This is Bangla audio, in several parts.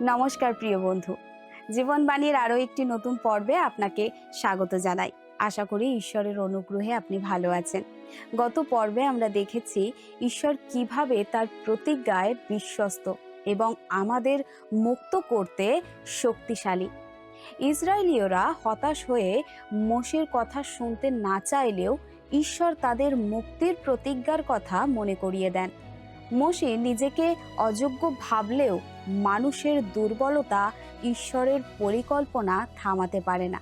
নমস্কার প্রিয় বন্ধু, জীবনবাণীর আরও একটি নতুন পর্বে আপনাকে স্বাগত জানাই। আশা করি ঈশ্বরের অনুগ্রহে আপনি ভালো আছেন। গত পর্বে আমরা দেখেছি ঈশ্বর কিভাবে তার প্রতিজ্ঞায় বিশ্বস্ত এবং আমাদের মুক্ত করতে শক্তিশালী। ইসরায়েলীয়রা হতাশ হয়ে মোশের কথা শুনতে না চাইলেও ঈশ্বর তাদের মুক্তির প্রতিজ্ঞার কথা মনে করিয়ে দেন। মোশে নিজেকে অযোগ্য ভাবলেও মানুষের দুর্বলতা ঈশ্বরের পরিকল্পনা থামাতে পারে না।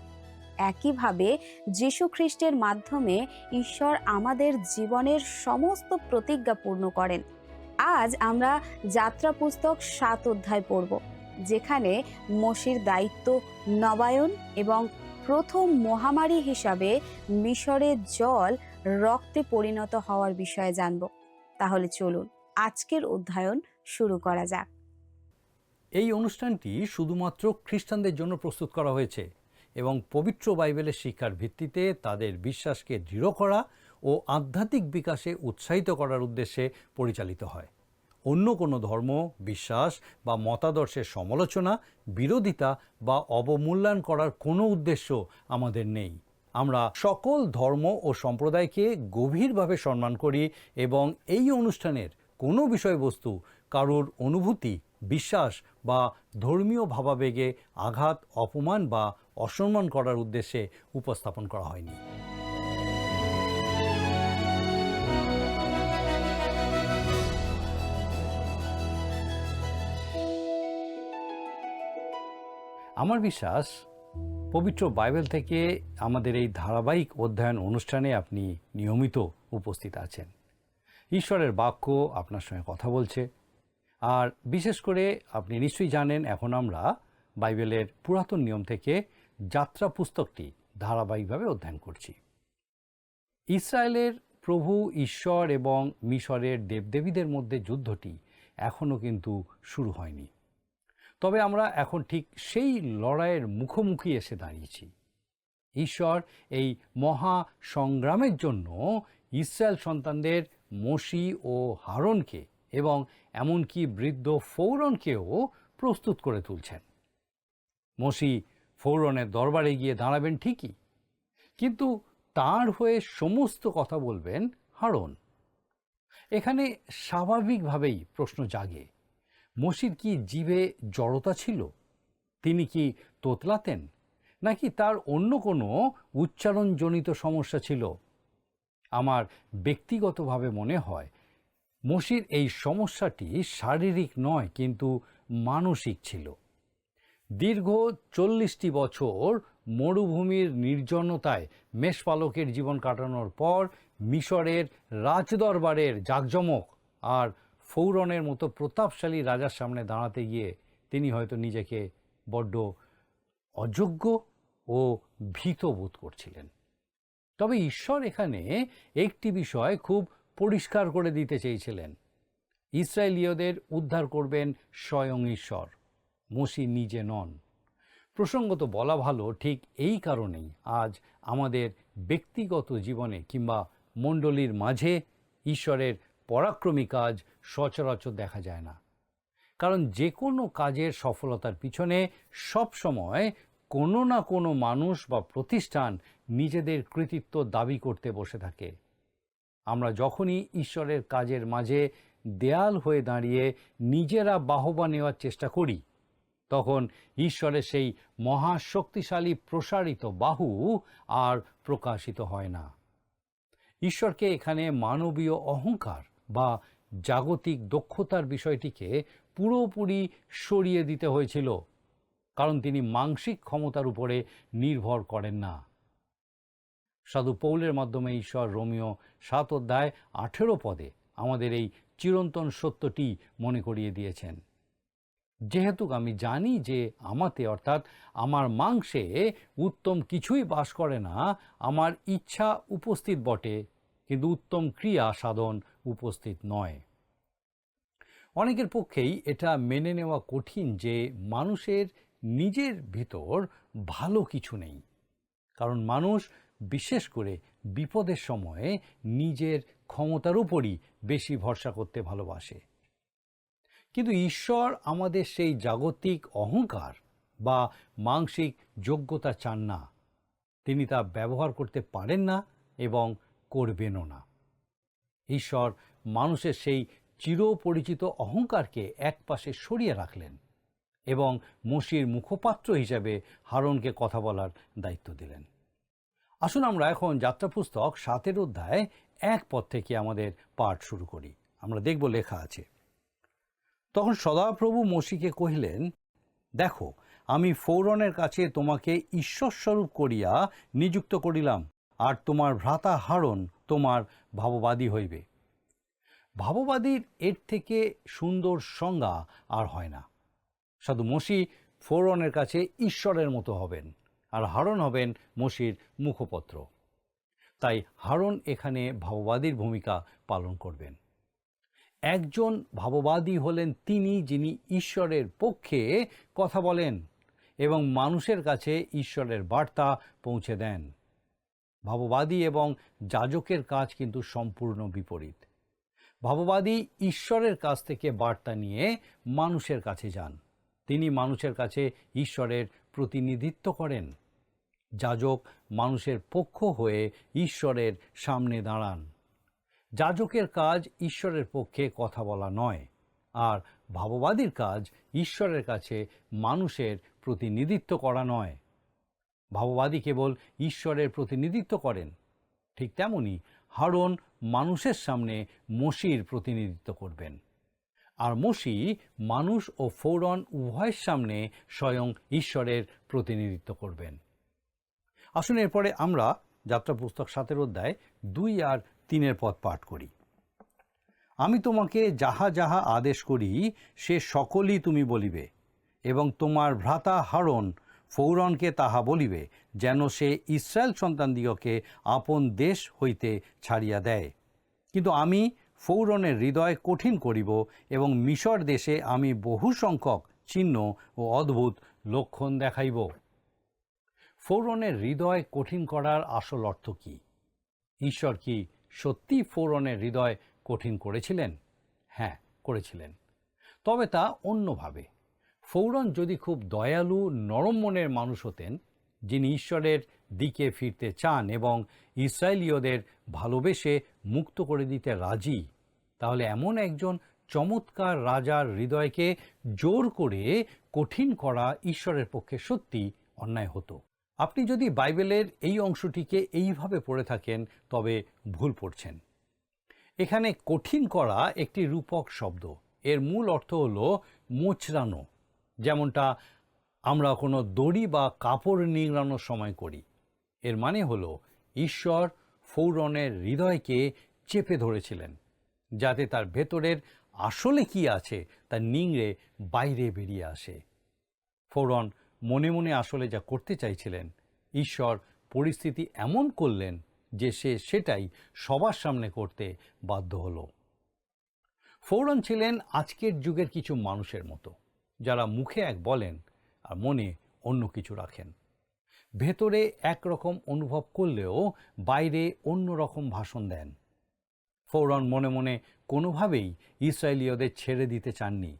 একইভাবে যীশু খ্রিস্টের মাধ্যমে ঈশ্বর আমাদের জীবনের সমস্ত প্রতিজ্ঞা পূর্ণ করেন। আজ আমরা যাত্রা পুস্তক 7 অধ্যায় পড়ব, যেখানে মোশির দায়িত্ব নবায়ন এবং প্রথম মহামারী হিসাবে মিশরে জল রক্তে পরিণত হওয়ার বিষয়ে জানব। তাহলে চলুন আজকের অধ্যয়ন শুরু করা যাক। এই অনুষ্ঠানটি শুধুমাত্র খ্রিস্টানদের জন্য প্রস্তুত করা হয়েছে এবং পবিত্র বাইবেলের শিক্ষার ভিত্তিতে তাদের বিশ্বাসকে দৃঢ় করা ও আধ্যাত্মিক বিকাশে উৎসাহিত করার উদ্দেশ্যে পরিচালিত হয়। অন্য কোনো ধর্ম, বিশ্বাস বা মতাদর্শের সমালোচনা, বিরোধিতা বা অবমূল্যায়ন করার কোনো উদ্দেশ্য আমাদের নেই। আমরা সকল ধর্ম ও সম্প্রদায়কে গভীরভাবে সম্মান করি এবং এই অনুষ্ঠানের কোনো বিষয়বস্তু কারোর অনুভূতি, বিশ্বাস বা ধর্মীয় ভাবাবেগে আঘাত, অপমান বা অসম্মান করার উদ্দেশ্যে উপস্থাপন করা হয়নি। আমার বিশ্বাস পবিত্র বাইবেল থেকে আমাদের এই ধারাবাহিক অধ্যয়ন অনুষ্ঠানে আপনি নিয়মিত উপস্থিত আছেন। ঈশ্বরের বাক্য আপনার সঙ্গে কথা বলছে। আর বিশেষ করে আপনি নিশ্চয়ই জানেন, এখন আমরা বাইবেলের পুরাতন নিয়ম থেকে যাত্রা পুস্তকটি ধারাবাহিকভাবে অধ্যয়ন করছি। ইসরায়েলের প্রভু ঈশ্বর এবং মিশরের দেবদেবীদের মধ্যে যুদ্ধটি এখনও কিন্তু শুরু হয়নি। তবে আমরা এখন ঠিক সেই লড়াইয়ের মুখোমুখি এসে দাঁড়িয়েছি। ঈশ্বর এই মহা সংগ্রামের জন্য ইসরায়েল সন্তানদের মোশি ও হারনকে এবং এমনকি বৃদ্ধ ফৌরনকেও প্রস্তুত করে তুলছেন। মোশি ফৌরনের দরবারে গিয়ে দাঁড়াবেন ঠিকই, কিন্তু তার হয়ে সমস্ত কথা বলবেন হারন। এখানে স্বাভাবিকভাবেই প্রশ্ন জাগে, মোশির কি জিভে জড়তা ছিল? তিনি কি তোতলাতেন, নাকি তার অন্য কোনো উচ্চারণজনিত সমস্যা ছিল? আমার ব্যক্তিগতভাবে মনে হয় মোশির এই সমস্যাটি শারীরিক নয়, কিন্তু মানসিক ছিল। দীর্ঘ 40টি বছর মরুভূমির নির্জনতায় মেষপালকের জীবন কাটানোর পর মিশরের রাজদরবারের জাঁকজমক আর ফৌরনের মতো প্রতাপশালী রাজার সামনে দাঁড়াতে গিয়ে তিনি হয়তো নিজেকে বড্ড অযোগ্য ও ভীত বোধ করছিলেন। তবে ঈশ্বর এখানে একটি বিষয় খুব পরিষ্কার করে দিতে চেয়েছিলেন। ইসরায়েলীয়দের উদ্ধার করবেন স্বয়ং ঈশ্বর, মোশি নিজে নন। প্রসঙ্গত বলা ভালো, ঠিক এই কারণেই আজ আমাদের ব্যক্তিগত জীবনে কিংবা মণ্ডলীর মাঝে ঈশ্বরের পরাক্রমী কাজ সচরাচর দেখা যায় না। কারণ যে কোনো কাজের সফলতার পিছনে সবসময় কোনো না কোনো মানুষ বা প্রতিষ্ঠান নিজেদের কৃতিত্ব দাবি করতে বসে থাকে। আমরা যখনই ঈশ্বরের কাজের মাঝে দেয়াল হয়ে দাঁড়িয়ে নিজেরা বাহবা নেওয়ার চেষ্টা করি, তখন ঈশ্বরের সেই মহাশক্তিশালী প্রসারিত বাহু আর প্রকাশিত হয় না। ঈশ্বরকে এখানে মানবীয় অহংকার বা জাগতিক দক্ষতার বিষয়টিকে পুরোপুরি সরিয়ে দিতে হয়েছিল, কারণ তিনি মানসিক ক্ষমতার উপরে নির্ভর করেন না। সাধু পৌলের মাধ্যমে ঈশ্বর রোমীয় 7 অধ্যায় 18 পদে আমাদের এই চিরন্তন সত্যটি মনে করিয়ে দিয়েছেন। যেহেতু আমি জানি যে আমাতে, অর্থাৎ আমার মাংসে উত্তম কিছুই বাস করে না, আমার ইচ্ছা উপস্থিত বটে, কিন্তু উত্তম ক্রিয়া সাধন উপস্থিত নয়। অনেকের পক্ষেই এটা মেনে নেওয়া কঠিন যে মানুষের নিজের ভিতর ভালো কিছু নেই, কারণ মানুষ বিশেষ করে বিপদের সময়ে নিজের ক্ষমতার উপরই বেশি ভরসা করতে ভালোবাসে। কিন্তু ঈশ্বর আমাদের সেই জাগতিক অহংকার বা মানসিক যোগ্যতা চান না। তিনি তা ব্যবহার করতে পারেন না এবং করবেনও না। ঈশ্বর মানুষের সেই চিরপরিচিত অহংকারকে একপাশে সরিয়ে রাখলেন এবং মোশির মুখপাত্র হিসেবে হারনকে কথা বলার দায়িত্ব দিলেন। আসুন আমরা এখন যাত্রা পুস্তক 7 অধ্যায় 1 পদ থেকে আমাদের পাঠ শুরু করি। আমরা দেখব, লেখা আছে, তখন সদাপ্রভু মোশিকে কহিলেন, দেখো, আমি ফৌরনের কাছে তোমাকে ঈশ্বরস্বরূপ করিয়া নিযুক্ত করিলাম, আর তোমার ভ্রাতা হারন তোমার ভাববাদী হইবে। ভাববাদীর এর থেকে সুন্দর সংজ্ঞা আর হয় না। সাধু মোশি ফৌরনের কাছে ঈশ্বরের মতো হবেন, আর হারন হবেন মোশির মুখপত্র। তাই হারন এখানে ভাববাদীর ভূমিকা পালন করবেন। একজন ভাববাদী হলেন তিনি, যিনি ঈশ্বরের পক্ষে কথা বলেন এবং মানুষের কাছে ঈশ্বরের বার্তা পৌঁছে দেন। ভাববাদী এবং যাজকের কাজ কিন্তু সম্পূর্ণ বিপরীত। ভাববাদী ঈশ্বরের কাছ থেকে বার্তা নিয়ে মানুষের কাছে যান। তিনি মানুষের কাছে ঈশ্বরের প্রতিনিধিত্ব করেন। যাজক মানুষের পক্ষ হয়ে ঈশ্বরের সামনে দাঁড়ান। যাজকের কাজ ঈশ্বরের পক্ষে কথা বলা নয়, আর ভাববাদীর কাজ ঈশ্বরের কাছে মানুষের প্রতিনিধিত্ব করা নয়। ভাববাদী কেবল ঈশ্বরের প্রতিনিধিত্ব করেন। ঠিক তেমনি হারন মানুষের সামনে মোশির প্রতিনিধিত্ব করবেন, আর মোশি মানুষ ও ফৌরন উভয়ের সামনে স্বয়ং ঈশ্বরের প্রতিনিধিত্ব করবেন। আসুন এরপরে আমরা যাত্রা পুস্তক 7 অধ্যায় 2 আর 3 পদ পাঠ করি। আমি তোমাকে যাহা যাহা আদেশ করি সে সকলই তুমি বলিবে, এবং তোমার ভ্রাতা হারন ফৌরনকে তাহা বলিবে, যেন সে ইস্রায়েল সন্তানদিগকে আপন দেশ হইতে ছাড়িয়া দেয়। কিন্তু আমি ফৌরনের হৃদয় কঠিন করিব, এবং মিশর দেশে আমি বহু সংখ্যক চিহ্ন ও অদ্ভুত লক্ষণ দেখাইব। ফৌরনের হৃদয় কঠিন করার আসল অর্থ কী? ঈশ্বর কি সত্যি ফৌরনের হৃদয় কঠিন করেছিলেন? হ্যাঁ, করেছিলেন, তবে তা অন্যভাবে। ফৌরন যদি খুব দয়ালু, নরম মনের মানুষ হতেন, যিনি ঈশ্বরের দিকে ফিরতে চান এবং ইসরায়েলীয়দের ভালোবেসে মুক্ত করে দিতে রাজি, তাহলে এমন একজন চমৎকার রাজার হৃদয়কে জোর করে কঠিন করা ঈশ্বরের পক্ষে সত্যি অন্যায় হতো। আপনি যদি বাইবেলের এই অংশটিকে এইভাবে পড়ে থাকেন, তবে ভুল পড়ছেন। এখানে কঠিন করা একটি রূপক শব্দ। এর মূল অর্থ হলো মোচড়ানো, যেমনটা আমরা কোনো দড়ি বা কাপড় নিংড়ানোর সময় করি। এর মানে হলো ঈশ্বর ফৌরনের হৃদয়কে চেপে ধরেছিলেন, যাতে তার ভেতরের আসলে কি আছে তা নিংড়ে বাইরে বেরিয়ে আসে। ফৌরন মনে মনে আসলে যা করতে চাইছিলেন, ঈশ্বর পরিস্থিতি এমন করলেন যে সে সেটাই সবার সামনে করতে বাধ্য হলো। ফৌরন ছিলেন আজকের যুগের কিছু মানুষের মতো, যারা মুখে এক বলেন আর মনে অন্য কিছু রাখেন। ভেতরে একরকম অনুভব করলেও বাইরে অন্য রকম ভাষণ দেন। ফৌরন মনে মনে কোনোভাবেই ইসরায়েলীয়দের ছেড়ে দিতে চাননি,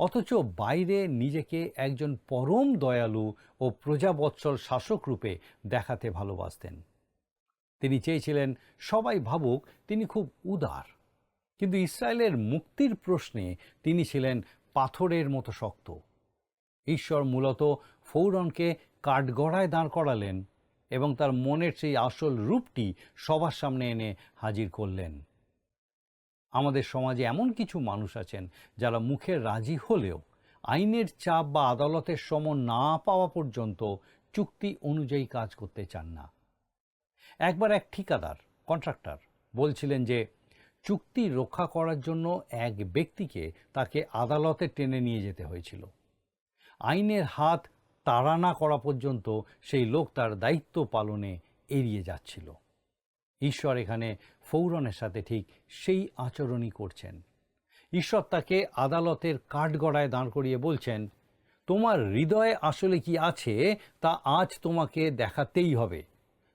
অথচ বাইরে নিজেকে একজন পরম দয়ালু ও প্রজাবৎসল শাসক রূপে দেখাতে ভালোবাসতেন। তিনি চেয়েছিলেন সবাই ভাবুক তিনি খুব উদার, কিন্তু ইসরায়েলের মুক্তির প্রশ্নে তিনি ছিলেন পাথরের মতো শক্ত। ঈশ্বর মূলত ফৌরনকে কাঠগড়ায় দাঁড় করালেন এবং তার মনের সেই আসল রূপটি সবার সামনে এনে হাজির করলেন। আমাদের সমাজে এমন কিছু মানুষ আছেন যারা মুখে রাজি হলেও আইনের চাপ বা আদালতের সমন না পাওয়া পর্যন্ত চুক্তি অনুযায়ী কাজ করতে চান না। একবার এক ঠিকাদার, কন্ট্রাক্টর বলছিলেন যে চুক্তি রক্ষা করার জন্য এক ব্যক্তিকে তাকে আদালতে টেনে নিয়ে যেতে হয়েছিল। আইনের হাত তাড়া না করা পর্যন্ত সেই লোক তার দায়িত্ব পালনে এড়িয়ে যাচ্ছিল। ঈশ্বর এখানে ফৌরনের সাথে ঠিক সেই আচরণই করছেন। ঈশ্বর তাকে আদালতের কাঠগড়ায় দাঁড় করিয়ে বলছেন, তোমার হৃদয়ে আসলে কি আছে তা আজ তোমাকে দেখাতেই হবে।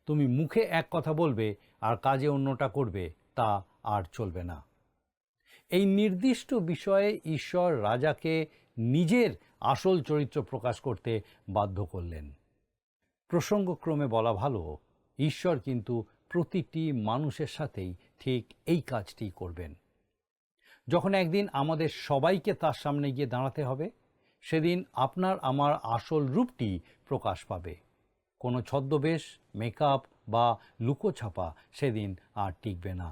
তুমি মুখে এক কথা বলবে আর কাজে অন্যটা করবে, তা আর চলবে না। এই নির্দিষ্ট বিষয়ে ঈশ্বর রাজাকে নিজের আসল চরিত্র প্রকাশ করতে বাধ্য করলেন। প্রসঙ্গক্রমে বলা ভালো, ঈশ্বর কিন্তু প্রতিটি মানুষের সাথেই ঠিক এই কাজটি করবেন। যখন একদিন আমাদের সবাইকে তার সামনে গিয়ে দাঁড়াতে হবে, সেদিন আপনার আমার আসল রূপটি প্রকাশ পাবে। কোনো ছদ্মবেশ, মেকআপ বা লুকোছাপা সেদিন আর টিকবে না।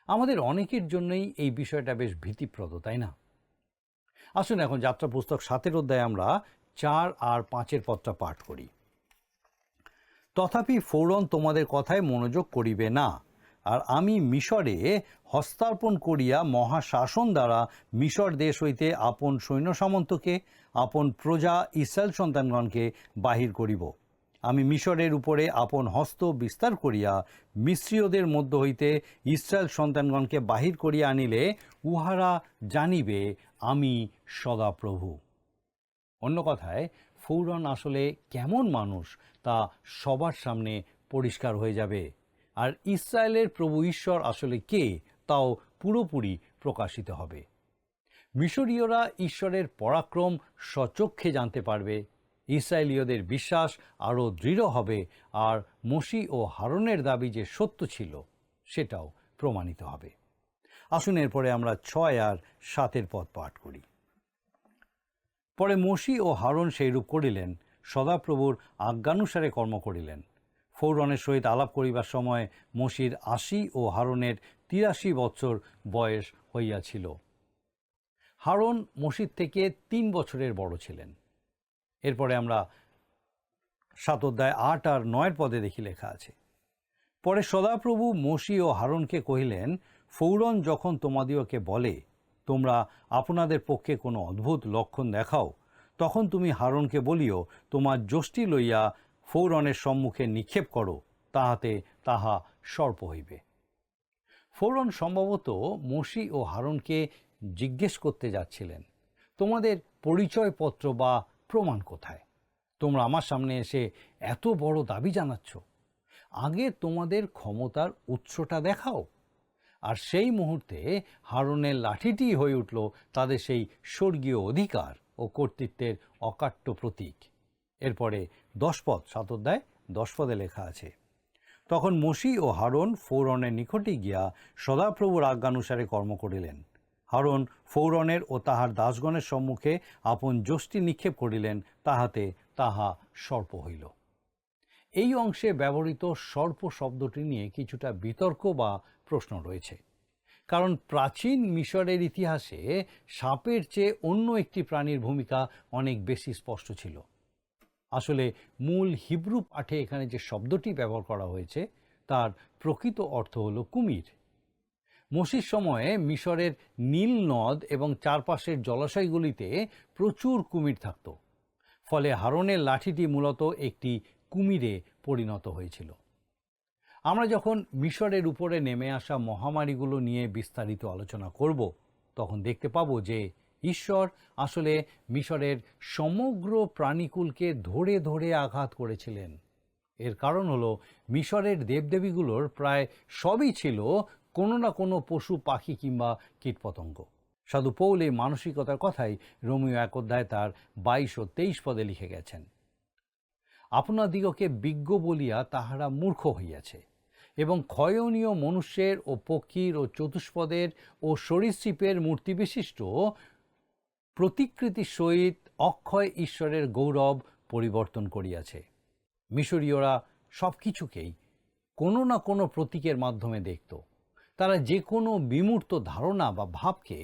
আমাদের অনেকের জন্যই এই বিষয়টা বেশ ভীতিপ্রদ, তাই না? আসুন এখন যাত্রা পুস্তক 7 অধ্যায়ে আমরা 4 আর 5 পদটা পাঠ করি। তথাপি ফৌরন তোমাদের কথায় মনোযোগ করিবে না, আর আমি মিশরে হস্তার্পণ করিয়া মহাশাসন দ্বারা মিশর দেশ হইতে আপন সৈন্য সামন্তকে, আপন প্রজা ইসরায়েল সন্তানগণকে বাহির করিব। আমি মিশরের উপরে আপন হস্ত বিস্তার করিয়া মিস্রীয়দের মধ্য হইতে ইসরায়েল সন্তানগণকে বাহির করিয়া আনিলে উহারা জানিবে আমি সদাপ্রভু। অন্য কথায়, ফৌরন আসলে কেমন মানুষ তা সবার সামনে পরিষ্কার হয়ে যাবে, আর ইসরায়েলের প্রভু ঈশ্বর আসলে কে তাও পুরোপুরি প্রকাশিত হবে। মিশরীয়রা ঈশ্বরের পরাক্রম স্বচক্ষে জানতে পারবে, ইসরায়েলীয়দের বিশ্বাস আরও দৃঢ় হবে, আর মোশি ও হারনের দাবি যে সত্য ছিল সেটাও প্রমাণিত হবে। আসুন এরপরে আমরা 6 আর 7 পদ পাঠ করি। পরে মোশি ও হারন সেইরূপ করিলেন, সদাপ্রভুর আজ্ঞানুসারে কর্ম করিলেন। ফৌরনের সহিত আলাপ করিবার সময় মোশির 80 ও হারনের 83 বৎসর বয়স হইয়াছিল। হারন মোশির থেকে 3 বছরের বড় ছিলেন। এরপরে আমরা 7 অধ্যায় 8 আর 9 পদে দেখি লেখা আছে, পরে সদাপ্রভু মোশি ও হারনকে কহিলেন, ফৌরন যখন তোমাদিওকে বলে তোমরা আপনাদের পক্ষে কোনো অদ্ভুত লক্ষণ দেখাও, তখন তুমি হারনকে বলিও তোমার যষ্টি লইয়া ফৌরনের সম্মুখে নিক্ষেপ করো, তাহাতে তাহা সর্প হইবে। ফৌরন সম্ভবত মোশি ও হারনকে জিজ্ঞেস করতে যাচ্ছিলেন, তোমাদের পরিচয়পত্র বা প্রমাণ কোথায়? তোমরা আমার সামনে এসে এত বড় দাবি জানাচ্ছ, আগে তোমাদের ক্ষমতার উৎসটা দেখাও। আর সেই মুহূর্তে হারনের লাঠিটি হয়ে উঠল তাদের সেই স্বর্গীয় অধিকার ও কর্তৃত্বের অকাট্য প্রতীক। এরপরে 10 পদ, 7 অধ্যায় 10 পদে লেখা আছে, তখন মোশি ও হারন ফৌরনের নিকটে গিয়া সদাপ্রভুর আজ্ঞানুসারে কর্ম করিলেন। হারন ফৌরনের ও তাহার দাসগণের সম্মুখে আপন যষ্টি নিক্ষেপ করিলেন, তাহাতে তাহা সর্প হইল। এই অংশে ব্যবহৃত সর্প শব্দটি নিয়ে কিছুটা বিতর্ক বা প্রশ্ন রয়েছে, কারণ প্রাচীন মিশরের ইতিহাসে সাপের চেয়ে অন্য একটি প্রাণীর ভূমিকা অনেক বেশি স্পষ্ট ছিল। আসলে মূল হিব্রু পাঠে এখানে যে শব্দটি ব্যবহার করা হয়েছে তার প্রকৃত অর্থ হলো কুমির। মোশির সময়ে মিশরের নীল নদ এবং চারপাশের জলাশয়গুলিতে প্রচুর কুমির থাকত, ফলে হারনের লাঠিটি মূলত একটি কুমিরে পরিণত হয়েছিল। আমরা যখন মিশরের উপরে নেমে আসা মহামারীগুলো নিয়ে বিস্তারিত আলোচনা করব, তখন দেখতে পাবো যে ঈশ্বর আসলে মিশরের সমগ্র প্রাণীকুলকে ধরে ধরে আঘাত করেছিলেন। এর কারণ হলো মিশরের দেবদেবীগুলোর প্রায় সবই ছিল কোনো না কোনো পশু, পাখি কিংবা কীটপতঙ্গ। সাধু পৌল এই মানসিকতার কথাই রোমীয় 1 অধ্যায় তার 22 ও 23 পদে লিখে গেছেন, আপনাদিগকে বিজ্ঞ বলিয়া তাহারা মূর্খ হইয়াছে, এবং ক্ষয়নীয় মনুষ্যের ও পক্ষীর ও চতুষ্পদের ও সরীসৃপের মূর্তি বিশিষ্ট প্রতিকৃতির সহিত অক্ষয় ঈশ্বরের গৌরব পরিবর্তন করিয়াছে। মিশরীয়রা সব কিছুকেই কোনো না কোনো প্রতীকের মাধ্যমে দেখত। তারা যে কোনো বিমূর্ত ধারণা বা ভাবকে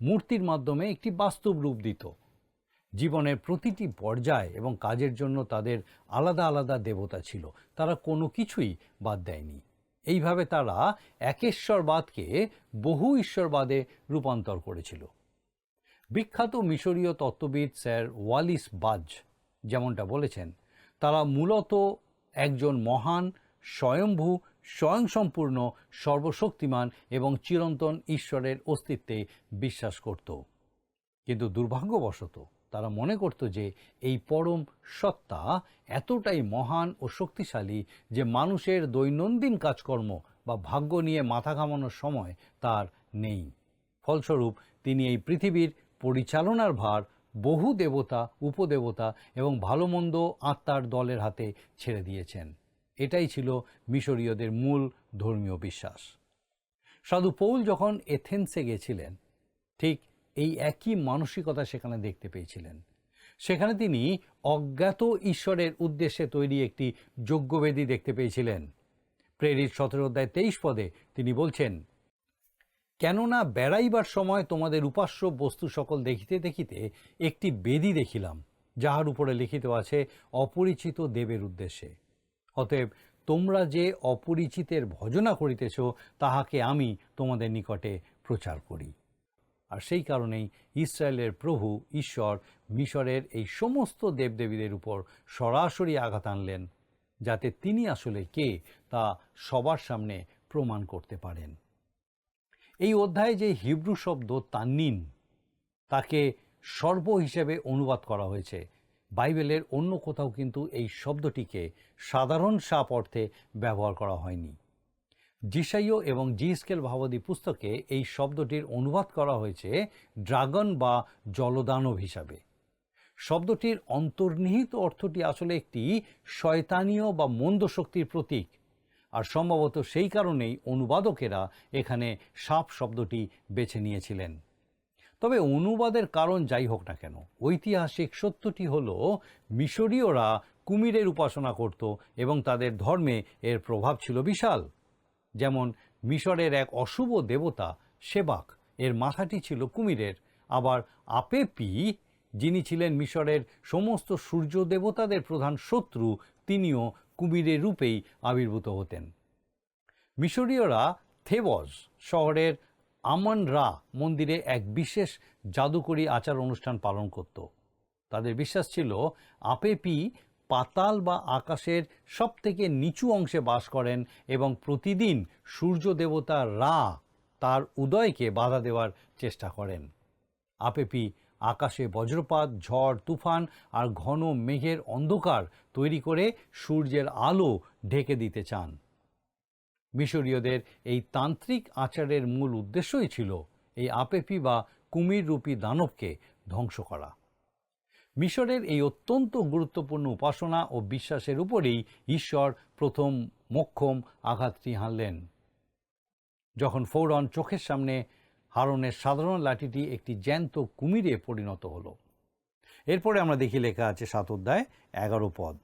মূর্তির মাধ্যমে একটি বাস্তব রূপ দিত। জীবনের প্রতিটি পর্যায় এবং কাজের জন্য তাদের আলাদা আলাদা দেবতা ছিল, তারা কোনো কিছুই বাদ দেয়নি। এইভাবে তারা একেশ্বরবাদকে বহু ঈশ্বরবাদে রূপান্তর করেছিল। বিখ্যাত মিশরীয় তত্ত্ববিদ স্যার ওয়ালিস বাজ যেমনটা বলেছেন, তারা মূলত একজন মহান, স্বয়ম্ভূ, স্বয়ংসম্পূর্ণ, সর্বশক্তিমান এবং চিরন্তন ঈশ্বরের অস্তিত্বে বিশ্বাস করত। কিন্তু দুর্ভাগ্যবশত তারা মনে করত যে এই পরম সত্তা এতটাই মহান ও শক্তিশালী যে মানুষের দৈনন্দিন কাজকর্ম বা ভাগ্য নিয়ে মাথা ঘামানোর সময় তার নেই। ফলস্বরূপ তিনি এই পৃথিবীর পরিচালনার ভার বহু দেবতা, উপদেবতা এবং ভালো মন্দ আত্মার দলের হাতে ছেড়ে দিয়েছেন। এটাই ছিল মিশরীয়দের মূল ধর্মীয় বিশ্বাস। সাধু পৌল যখন এথেন্সে গেছিলেন, ঠিক এই একই মানসিকতা সেখানে দেখতে পেয়েছিলেন। সেখানে তিনি অজ্ঞাত ঈশ্বরের উদ্দেশ্যে তৈরি একটি যজ্ঞবেদী দেখতে পেয়েছিলেন। প্রেরিত 17:23 তিনি বলছেন, কেননা বেড়াইবার সময় তোমাদের উপাস্য বস্তু সকল দেখিতে দেখিতে একটি বেদী দেখিলাম, যাহার উপরে লিখিত আছে অপরিচিত দেবের উদ্দেশ্যে। অতএব তোমরা যে অপরিচিতের ভজনা করিতেছ, তাহাকে আমি তোমাদের নিকটে প্রচার করি। আর সেই কারণেই ইসরায়েলের প্রভু ঈশ্বর মিশরের এই সমস্ত দেবদেবীদের উপর সরাসরি আঘাত আনলেন, যাতে তিনি আসলে কে তা সবার সামনে প্রমাণ করতে পারেন। এই অধ্যায়ে যে হিব্রু শব্দ তান্নিন, তাকে সর্ব হিসেবে অনুবাদ করা হয়েছে। বাইবেলের অন্য কোথাও কিন্তু এই শব্দটিকে সাধারণ সাপ অর্থে ব্যবহার করা হয়নি। যিশাইয় এবং জিস্কেল ভাবাদী পুস্তকে এই শব্দটির অনুবাদ করা হয়েছে ড্রাগন বা জলদানব হিসাবে। শব্দটির অন্তর্নিহিত অর্থটি আসলে একটি শয়তানীয় বা মন্দ শক্তির প্রতীক, আর সম্ভবত সেই কারণেই অনুবাদকেরা এখানে সাপ শব্দটি বেছে নিয়েছিলেন। তবে অনুবাদের কারণ যাই হোক না কেন, ঐতিহাসিক সত্যটি হলো মিশরীয়রা কুমিরের উপাসনা করত এবং তাদের ধর্মে এর প্রভাব ছিল বিশাল। যেমন মিশরের এক অশুভ দেবতা সেবাক, এর মাথাটি ছিল কুমিরের। আবার আপেপি, যিনি ছিলেন মিশরের সমস্ত সূর্য দেবতাদের প্রধান শত্রু, তিনিও কুমিরের রূপেই আবির্ভূত হতেন। মিশরীয়রা থেবস শহরের আমন রা মন্দিরে এক বিশেষ জাদুকরী আচার অনুষ্ঠান পালন করত। তাদের বিশ্বাস ছিল আপেপি পাতাল বা আকাশের সবথেকে নিচু অংশে বাস করেন এবং প্রতিদিন সূর্য দেবতা রা তার উদয়কে বাধা দেওয়ার চেষ্টা করেন। আপেপি আকাশে বজ্রপাত, ঝড়, তুফান আর ঘন মেঘের অন্ধকার তৈরি করে সূর্যের আলো ঢেকে দিতে চান। মিশরীয়দের এই তান্ত্রিক আচারের মূল উদ্দেশ্যই ছিল এই আপেপি বা কুমির রূপী দানবকে ধ্বংস করা। মিশরের এই অত্যন্ত গুরুত্বপূর্ণ উপাসনা ও বিশ্বাসের উপরেই ঈশ্বর প্রথম মোক্ষম আঘাতটি হানলেন, যখন ফৌরন চোখের সামনে হারনের সাধারণ লাঠিটি একটি জ্যান্ত কুমিরে পরিণত হলো। এরপরে আমরা দেখি লেখা আছে 7:11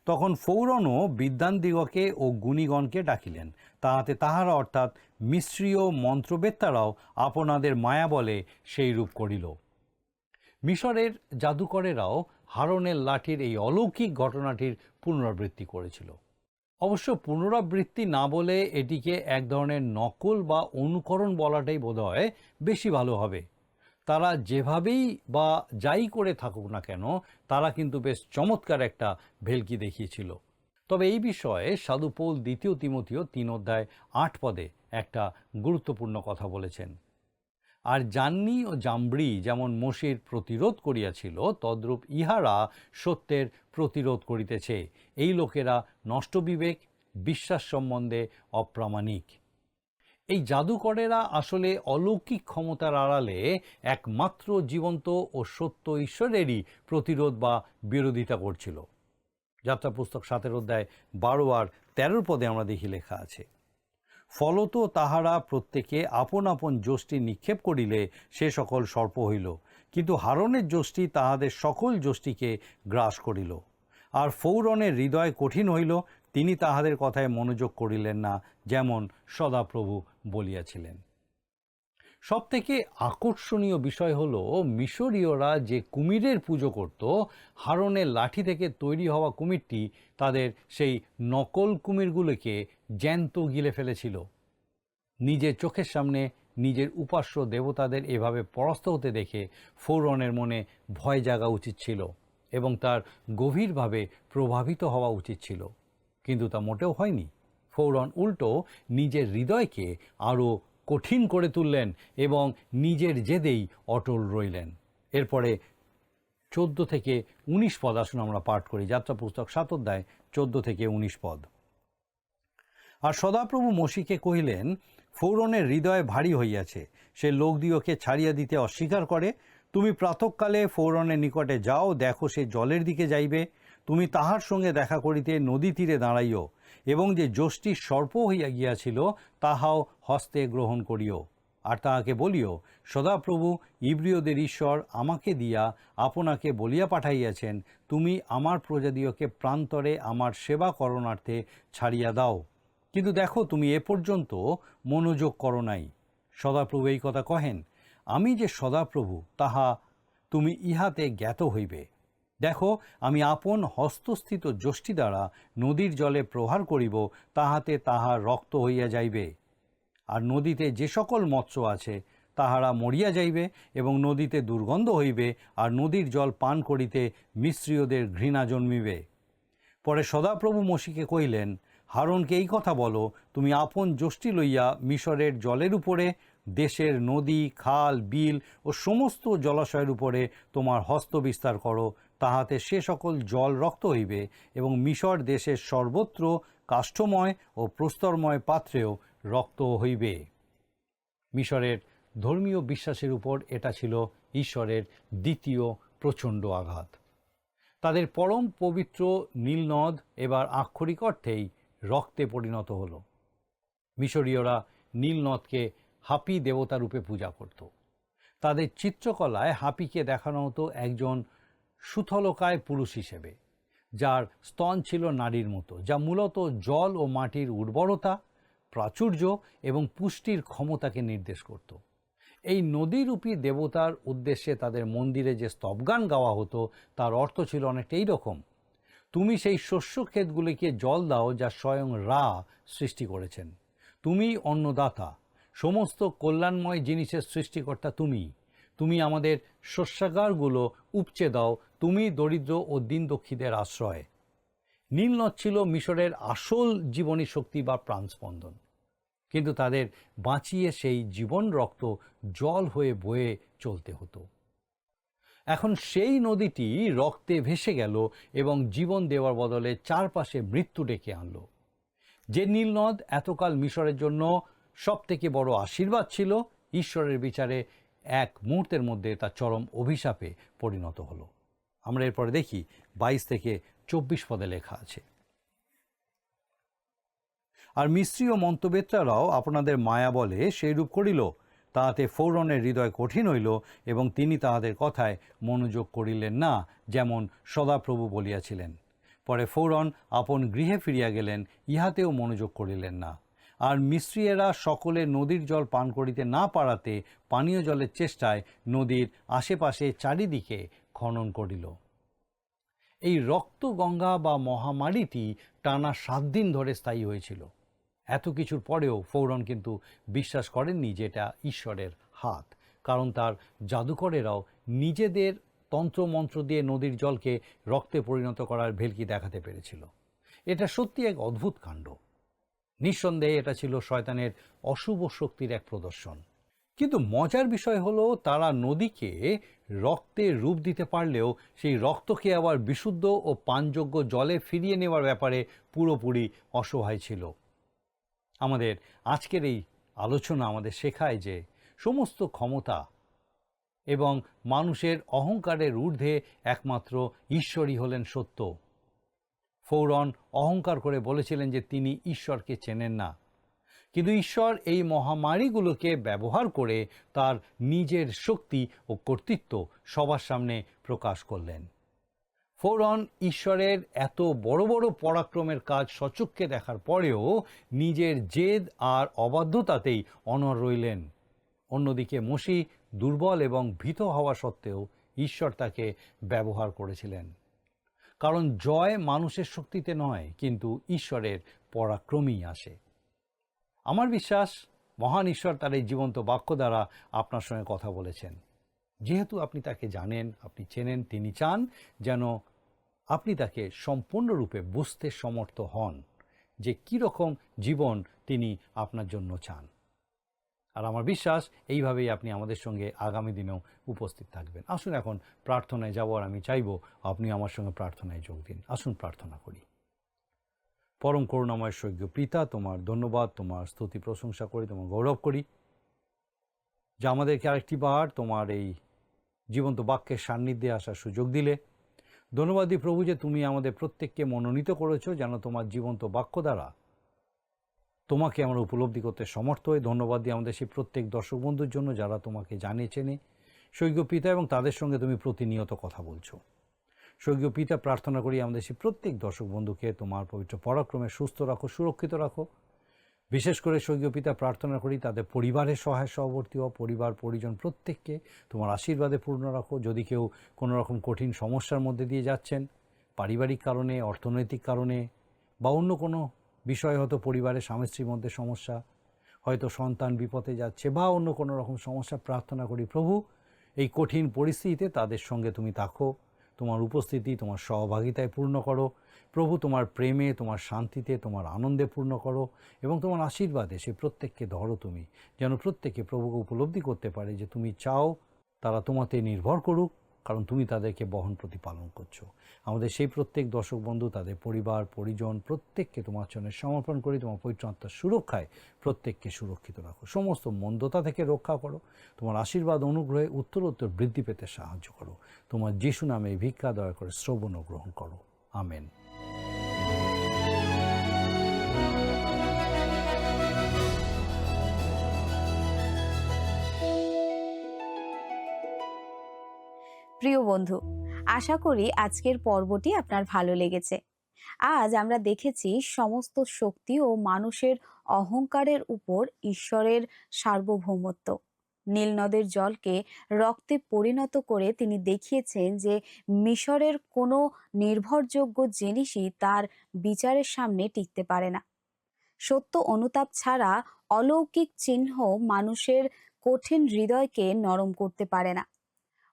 তখন ফৌরনও বিদ্বানদিগকে ও গুণীগণকে ডাকিলেন, তাহাতে তাহারা অর্থাৎ মিশ্রীয় মন্ত্রবেত্তারাও আপনাদের মায়া বলে সেই রূপ করিল। মিশরের জাদুকরেরাও হারনের লাঠির এই অলৌকিক ঘটনাটির পুনরাবৃত্তি করেছিল। অবশ্য পুনরাবৃত্তি না বলে এটিকে এক ধরনের নকল বা অনুকরণ বলাটাই বোধহয় বেশি ভালো হবে। তারা যেভাবেই বা যাই করে থাকুক না কেন, তারা কিন্তু বেশ চমৎকার একটা ভেলকি দেখিয়েছিল। তবে এই বিষয়ে সাধু পৌল 2 তিমথিয় 3:8 একটা গুরুত্বপূর্ণ কথা বলেছেন। আর জান্নি ও জাম্বরি যেমন মোশির প্রতিরোধ করিয়াছিল, তদ্রূপ ইহারা সত্যের প্রতিরোধ করিতেছে। এই লোকেরা নষ্ট বিবেক, বিশ্বাস সম্বন্ধে অপ্রামাণিক। এই জাদুকরেরা আসলে অলৌকিক ক্ষমতার আড়ালে একমাত্র জীবন্ত ও সত্য ঈশ্বরেরই প্রতিরোধ বা বিরোধিতা করছিল। যাত্রা পুস্তক 7:12 আর 13 আমরা দেখি লেখা আছে, ফলত তাহারা প্রত্যেকে আপন আপন যষ্টি নিক্ষেপ করিলে সে সকল সর্প হইল, কিন্তু হারনের যষ্টি তাহাদের সকল যষ্টিকে গ্রাস করিল। আর ফৌরনের হৃদয় কঠিন হইল, তিনি তাহাদের কথায় মনোযোগ করিলেন না, যেমন সদাপ্রভু বলিয়াছিলেন। সবথেকে আকর্ষণীয় বিষয় হলো মিশরীয়রা যে কুমিরের পুজো করত, হারনের লাঠি থেকে তৈরি হওয়া কুমিরটি তাদের সেই নকল কুমিরগুলোকে জ্যান্ত গিলে ফেলেছিল। নিজের চোখের সামনে নিজের উপাস্য দেবতাদের এভাবে পরাস্ত হতে দেখে ফৌরনের মনে ভয় জাগা উচিত ছিল এবং তার গভীরভাবে প্রভাবিত হওয়া উচিত ছিল, কিন্তু তা মোটেও হয়নি। ফৌরন উল্টো নিজের হৃদয়কে আরও কঠিন করে তুললেন এবং নিজের জেদেই অটল রইলেন। এরপরে 14-19 আসুন আমরা পাঠ করি। যাত্রা পুস্তক 7:14-19। আর সদাপ্রভু মোশিকে কহিলেন, ফৌরনের হৃদয় ভারী হইয়াছে, সে লোকদিওকে ছাড়িয়া দিতে অস্বীকার করে। তুমি প্রাতঃকালে ফৌরনের নিকটে যাও, দেখো সে জলের দিকে যাইবে, তুমি তাহার সঙ্গে দেখা করিতে নদী তীরে দাঁড়াইও, এবং যে যষ্টির সর্প হইয়া গিয়াছিল তাহাও হস্তে গ্রহণ করিও। আর তাহাকে বলিও, সদাপ্রভু ইব্রিয়দের ঈশ্বর আমাকে দিয়া আপনাকে বলিয়া পাঠাইয়াছেন, তুমি আমার প্রজাদিওকে প্রান্তরে আমার সেবা করণার্থে ছাড়িয়া দাও। কিন্তু দেখো, তুমি এ পর্যন্ত মনোযোগ করো নাই। সদাপ্রভু এই কথা কহেন, আমি যে সদাপ্রভু তাহা তুমি ইহাতে জ্ঞাত হইবে। দেখো, আমি আপন হস্তস্থিত যষ্টি দ্বারা নদীর জলে প্রহার করিব, তাহাতে তাহার রক্ত হইয়া যাইবে। আর নদীতে যে সকল মৎস্য আছে তাহারা মরিয়া যাইবে, এবং নদীতে দুর্গন্ধ হইবে, আর নদীর জল পান করিতে মিস্রীয়দের ঘৃণা জন্মিবে। পরে সদাপ্রভু মোশিকে কহিলেন, হারনকে এই কথা বলো, তুমি আপন যষ্টি লইয়া মিশরের জলের উপরে, দেশের নদী, খাল, বিল ও সমস্ত জলাশয়ের উপরে তোমার হস্ত বিস্তার করো, তাহাতে সে সকল জল রক্ত হইবে, এবং মিশর দেশের সর্বত্র কাষ্ঠময় ও প্রস্তরময় পাত্রেও রক্ত হইবে। মিশরের ধর্মীয় বিশ্বাসের উপর এটা ছিল ঈশ্বরের দ্বিতীয় প্রচণ্ড আঘাত। তাদের পরম পবিত্র নীলনদ এবার আক্ষরিক অর্থেই রক্তে পরিণত হল। মিশরীয়রা নীলনদকে হাপি দেবতা রূপে পূজা করত। তাদের চিত্রকলায় হাপিকে দেখানো হতো একজন সুথলকায় পুরুষ হিসেবে, যার স্তন ছিল নারীর মতো, যা মূলত জল ও মাটির উর্বরতা, প্রাচুর্য এবং পুষ্টির ক্ষমতাকে নির্দেশ করত। এই নদীরূপী দেবতার উদ্দেশ্যে তাদের মন্দিরে যে স্তবগান গাওয়া হতো তার অর্থ ছিল অনেকটা এইরকম: তুমি সেই শস্য ক্ষেতগুলিকে জল দাও যা স্বয়ং রা সৃষ্টি করেছেন। তুমি অন্নদাতা, সমস্ত কল্যাণময় জিনিসের সৃষ্টিকর্তা তুমি। তুমি আমাদের শস্যাগারগুলো উপচে দাও, তুমি দরিদ্র ও দিন দুঃখীদের আশ্রয়। নীলনদ ছিল মিশরের আসল জীবনী শক্তি বা প্রাণস্পন্দন, কিন্তু তাদের বাঁচিয়ে সেই জীবন রক্ত জল হয়ে বয়ে চলতে হতো। এখন সেই নদীটি রক্তে ভেসে গেল এবং জীবন দেওয়ার বদলে চারপাশে মৃত্যু ডেকে আনল। যে নীলনদ এতকাল মিশরের জন্য সবথেকে বড় আশীর্বাদ ছিল, ঈশ্বরের বিচারে এক মুহূর্তের মধ্যে তা চরম অভিশাপে পরিণত হলো। আমরা এরপরে দেখি 22 থেকে 24 পদে লেখা আছে, আর মিস্রী ও মন্তবেত্রারাও আপনাদের মায়া বলে সেইরূপ করিল, তাহাতে ফৌরনের হৃদয় কঠিন হইল, এবং তিনি তাহাদের কথায় মনোযোগ করিলেন না, যেমন সদাপ্রভু বলিয়াছিলেন। পরে ফৌরন আপন গৃহে ফিরিয়া গেলেন, ইহাতেও মনোযোগ করিলেন না। আর মিস্রীয়েরা সকলে নদীর জল পান করিতে না পারাতে পানীয় জলের চেষ্টায় নদীর আশেপাশে চারিদিকে খনন করিল। এই রক্তগঙ্গা বা মহামারীটি টানা 7 দিন ধরে স্থায়ী হয়েছিল। এত কিছুর পরেও ফৌরন কিন্তু বিশ্বাস করেননি যে এটা ঈশ্বরের হাত, কারণ তার জাদুকরেরাও নিজেদের তন্ত্রমন্ত্র দিয়ে নদীর জলকে রক্তে পরিণত করার ভেলকি দেখাতে পেরেছিল। এটা সত্যি এক অদ্ভুত কাণ্ড। নিঃসন্দেহে এটা ছিল শয়তানের অশুভ শক্তির এক প্রদর্শন। কিন্তু মজার বিষয় হলো, তারা নদীকে রক্তের রূপ দিতে পারলেও সেই রক্তকে আবার বিশুদ্ধ ও পানযোগ্য জলে ফিরিয়ে নেওয়ার ব্যাপারে পুরোপুরি অসহায় ছিল। আমাদের আজকের এই আলোচনা আমাদের শেখায় যে সমস্ত ক্ষমতা এবং মানুষের অহংকারের ঊর্ধ্বে একমাত্র ঈশ্বরই হলেন সত্য। ফৌরন অহংকার করে বলেছিলেন যে তিনি ঈশ্বরকে চেনেন না, কিন্তু ঈশ্বর এই মহামারীগুলোকে ব্যবহার করে তার নিজের শক্তি ও কর্তৃত্ব সবার সামনে প্রকাশ করলেন। ফৌরন ঈশ্বরের এত বড় বড় পরাক্রমের কাজ সচক্ষে দেখার পরেও নিজের জেদ আর অবাধ্যতাতেই অনড় রইলেন। অন্যদিকে মোশি দুর্বল এবং ভীত হওয়া সত্ত্বেও ঈশ্বর তাকে ব্যবহার করেছিলেন, কারণ জয় মানুষের শক্তিতে নয়, কিন্তু ঈশ্বরের পরাক্রমেই আসে। আমার বিশ্বাস মহান ঈশ্বর তার এই জীবন্ত বাক্য দ্বারা আপনার সঙ্গে কথা বলেছেন। যেহেতু আপনি তাকে জানেন, আপনি চেনেন, তিনি চান যেন আপনি তাকে সম্পূর্ণরূপে বুঝতে সমর্থ হন যে কীরকম জীবন তিনি আপনার জন্য চান। আর আমার বিশ্বাস এইভাবেই আপনি আমাদের সঙ্গে আগামী দিনেও উপস্থিত থাকবেন। আসুন এখন প্রার্থনায় যাব, আর আমি চাইব আপনি আমার সঙ্গে প্রার্থনায় যোগ দিন। আসুন প্রার্থনা করি। পরম করুণাময় স্বর্গীয় পিতা, তোমার ধন্যবাদ, তোমার স্তুতি প্রশংসা করি, তোমার গৌরব করি। যা আমাদেরকে আরেকটি বার তোমার এই জীবন্ত বাক্যের সান্নিধ্যে আসার সুযোগ দিলে। ধন্যবাদ দিই প্রভু যে তুমি আমাদের প্রত্যেককে মনোনীত করেছো যেন তোমার জীবন্ত বাক্য দ্বারা তোমাকে আমরা উপলব্ধি করতে সমর্থ হই। ধন্যবাদ দিই আমাদের সেই প্রত্যেক দর্শক বন্ধুর জন্য যারা তোমাকে জানে চেনে স্বর্গীয় পিতা, এবং তাদের সঙ্গে তুমি প্রতিনিয়ত কথা বলছো। স্বর্গীয় পিতা, প্রার্থনা করি আমাদের সেই প্রত্যেক দর্শক বন্ধুকে তোমার পবিত্র পরাক্রমে সুস্থ রাখো, সুরক্ষিত রাখো। বিশেষ করে স্বর্গীয় পিতা, প্রার্থনা করি তাদের পরিবারের সহায় সহবর্তী হও, পরিবার পরিজন প্রত্যেককে তোমার আশীর্বাদে পূর্ণ রাখো। যদি কেউ কোনো রকম কঠিন সমস্যার মধ্যে দিয়ে যাচ্ছেন, পারিবারিক কারণে, অর্থনৈতিক কারণে বা অন্য কোনো বিষয়, হয়তো পরিবারের স্বামী স্ত্রীর মধ্যে সমস্যা, হয়তো সন্তান বিপদে যাচ্ছে বা অন্য কোনো রকম সমস্যা, প্রার্থনা করি প্রভু এই কঠিন পরিস্থিতিতে তাদের সঙ্গে তুমি থাকো, তোমার উপস্থিতি, তোমার সহভাগিতায় পূর্ণ করো প্রভু, তোমার প্রেমে, তোমার শান্তিতে, তোমার আনন্দে পূর্ণ করো এবং তোমার আশীর্বাদে সে প্রত্যেককে ধরো তুমি, যেন প্রত্যেকে প্রভুকে উপলব্ধি করতে পারে যে তুমি চাও তারা তোমাতে নির্ভর করুক, কারণ তুমি তাদেরকে বহন প্রতিপালন করছো। আমাদের সেই প্রত্যেক দর্শক বন্ধু, তাদের পরিবার পরিজন প্রত্যেককে তোমার চরণে সমর্পণ করি। তোমার পবিত্র আত্মার সুরক্ষায় প্রত্যেককে সুরক্ষিত রাখো, সমস্ত মন্দতা থেকে রক্ষা করো, তোমার আশীর্বাদ অনুগ্রহে উত্তরোত্তর বৃদ্ধি পেতে সাহায্য করো। তোমার যিশু নামে ভিক্ষা দয়া করে শ্রবণ ও গ্রহণ করো, আমেন। প্রিয় বন্ধু, আশা করি আজকের পর্বটি আপনার ভালো লেগেছে। আজ আমরা দেখেছি সমস্ত শক্তি ও মানুষের অহংকারের উপর ঈশ্বরের সার্বভৌমত্ব। নীল নদের জলকে রক্তে পরিণত করে তিনি দেখিয়েছেন যে মিশরের কোনো নির্ভরযোগ্য জিনিসই তার বিচারের সামনে টিকতে পারে না। সত্য অনুতাপ ছাড়া অলৌকিক চিহ্ন মানুষের কঠিন হৃদয়কে নরম করতে পারে না।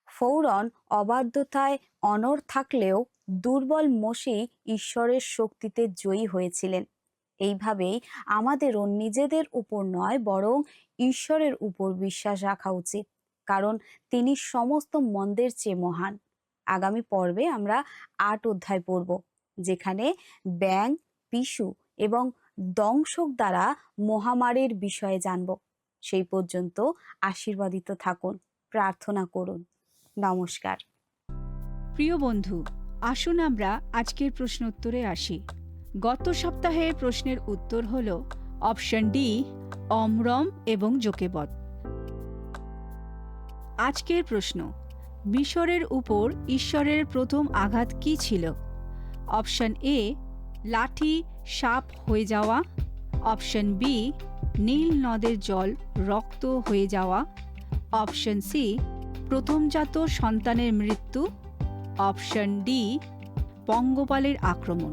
ফৌরন অবাধ্যতায় অনড় থাকলেও দুর্বল মোশি ঈশ্বরের শক্তিতে জয়ী হয়েছিলেন। এইভাবেই আমাদেরও নিজেদের উপর নয়, বরং ঈশ্বরের উপর বিশ্বাস রাখা উচিত, কারণ তিনি সমস্ত মন্দের চেয়ে মহান। আগামী পর্বে আমরা 8 অধ্যায় পড়ব, যেখানে ব্যাং, পিশু এবং দংশক দ্বারা মহামারীর বিষয়ে জানব। সেই পর্যন্ত আশীর্বাদিত থাকুন, প্রার্থনা করুন। নমস্কার। প্রিয় বন্ধু, আসুন আমরা আজকের প্রশ্ন উত্তরে আসি। গত সপ্তাহে প্রশ্নের উত্তর হল অপশন ডি, অমরম এবং যোকেবদ। আজকের প্রশ্ন, মিশরের উপর ঈশ্বরের প্রথম আঘাত কি ছিল? অপশন এ, লাঠি সাপ হয়ে যাওয়া। অপশন বি, নীল নদের জল রক্ত হয়ে যাওয়া। অপশন সি, প্রথমজাত সন্তানের মৃত্যু। অপশন ডি, পঙ্গপালের আক্রমণ।